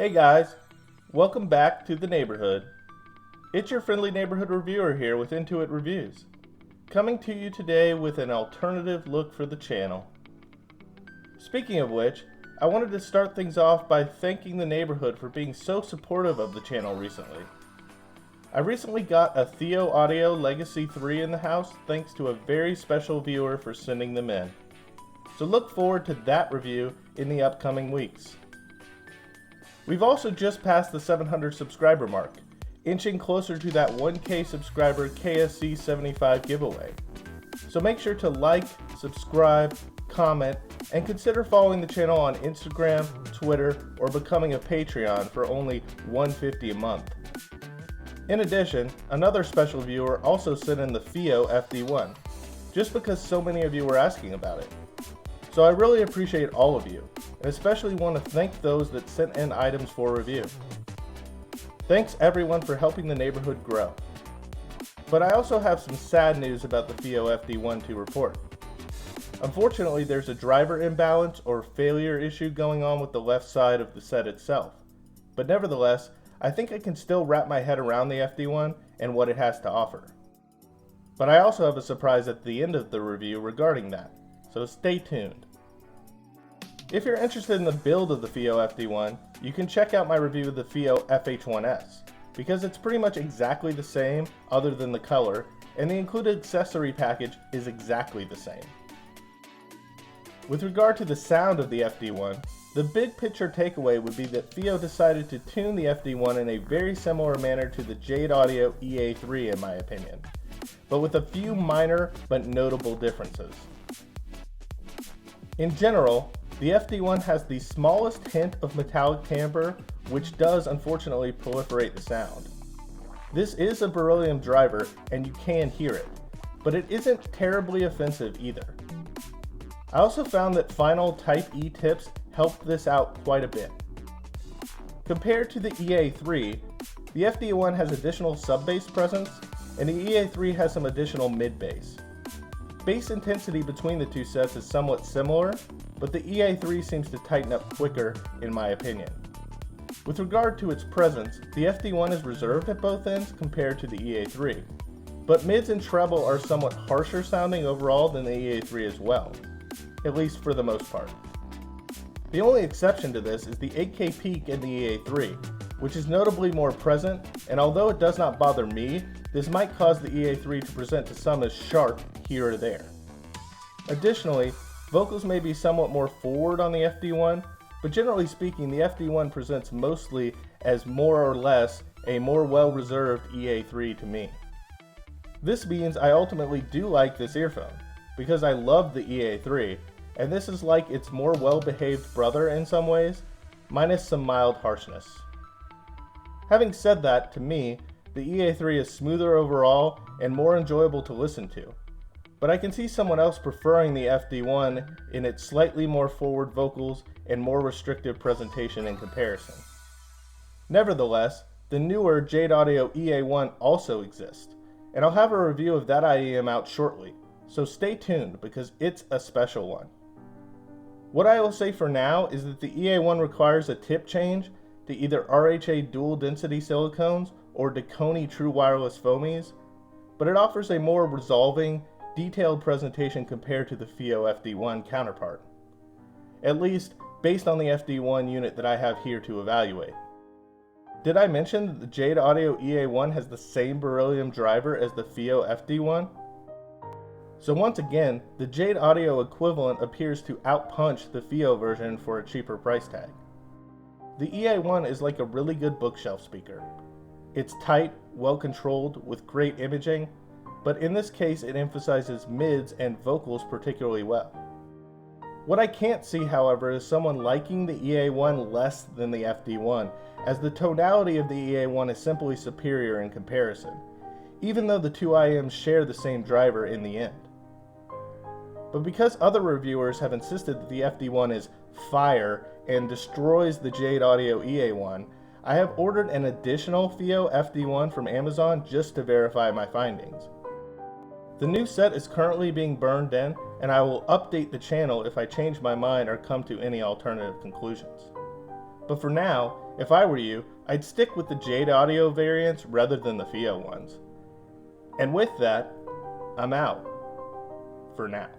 Hey guys, welcome back to the neighborhood. It's your friendly neighborhood reviewer here with InToIt Reviews, coming to you today with an alternative look for the channel. Speaking of which, I wanted to start things off by thanking the neighborhood for being so supportive of the channel recently. I recently got a FiiO Audio Legacy 3 in the house thanks to a very special viewer for sending them in. So look forward to that review in the upcoming weeks. We've also just passed the 700 subscriber mark, inching closer to that 1K subscriber KSC 75 giveaway. So make sure to like, subscribe, comment, and consider following the channel on Instagram, Twitter, or becoming a Patreon for only $1.50 a month. In addition, another special viewer also sent in the FiiO FD1, just because so many of you were asking about it. So I really appreciate all of you, and especially want to thank those that sent in items for review. Thanks everyone for helping the neighborhood grow. But I also have some sad news about the FiiO FD1 to report. Unfortunately, there's a driver imbalance or failure issue going on with the left side of the set itself. But nevertheless, I think I can still wrap my head around the FD1 and what it has to offer. But I also have a surprise at the end of the review regarding that, so stay tuned. If you're interested in the build of the FiiO FD1, you can check out my review of the FiiO FH1S, because it's pretty much exactly the same other than the color, and the included accessory package is exactly the same. With regard to the sound of the FD1, the big picture takeaway would be that FiiO decided to tune the FD1 in a very similar manner to the Jade Audio EA3 in my opinion, but with a few minor but notable differences. In general, the FD1 has the smallest hint of metallic timbre, which does unfortunately proliferate the sound. This is a beryllium driver and you can hear it, but it isn't terribly offensive either. I also found that final Type E tips helped this out quite a bit. Compared to the EA3, the FD1 has additional sub-bass presence, and the EA3 has some additional mid-bass. Bass intensity between the two sets is somewhat similar, but the EA3 seems to tighten up quicker in my opinion. With regard to its presence, the FD1 is reserved at both ends compared to the EA3, but mids and treble are somewhat harsher sounding overall than the EA3 as well, at least for the most part. The only exception to this is the 8K peak in the EA3, which is notably more present, and although it does not bother me, this might cause the EA3 to present to some as sharp here or there. Additionally, vocals may be somewhat more forward on the FD1, but generally speaking, the FD1 presents mostly as more or less a more well-reserved EA3 to me. This means I ultimately do like this earphone, because I love the EA3, and this is like its more well-behaved brother in some ways, minus some mild harshness. Having said that, to me, the EA3 is smoother overall and more enjoyable to listen to, but I can see someone else preferring the FD1 in its slightly more forward vocals and more restrictive presentation in comparison. Nevertheless, the newer Jade Audio EA1 also exists, and I'll have a review of that IEM out shortly, so stay tuned because it's a special one. What I will say for now is that the EA1 requires a tip change to either RHA dual density silicones or Dakoni true wireless foamies, but it offers a more resolving, detailed presentation compared to the FiiO FD1 counterpart. At least based on the FD1 unit that I have here to evaluate. Did I mention that the Jade Audio EA1 has the same beryllium driver as the FiiO FD1? So once again, the Jade Audio equivalent appears to outpunch the FiiO version for a cheaper price tag. The EA1 is like a really good bookshelf speaker. It's tight, well controlled, with great imaging, but in this case it emphasizes mids and vocals particularly well. What I can't see, however, is someone liking the EA1 less than the FD1, as the tonality of the EA1 is simply superior in comparison, even though the two IEMs share the same driver in the end. But because other reviewers have insisted that the FD1 is fire and destroys the Jade Audio EA1, I have ordered an additional FiiO FD1 from Amazon just to verify my findings. The new set is currently being burned in, and I will update the channel if I change my mind or come to any alternative conclusions. But for now, if I were you, I'd stick with the Jade Audio variants rather than the FiiO ones. And with that, I'm out. For now.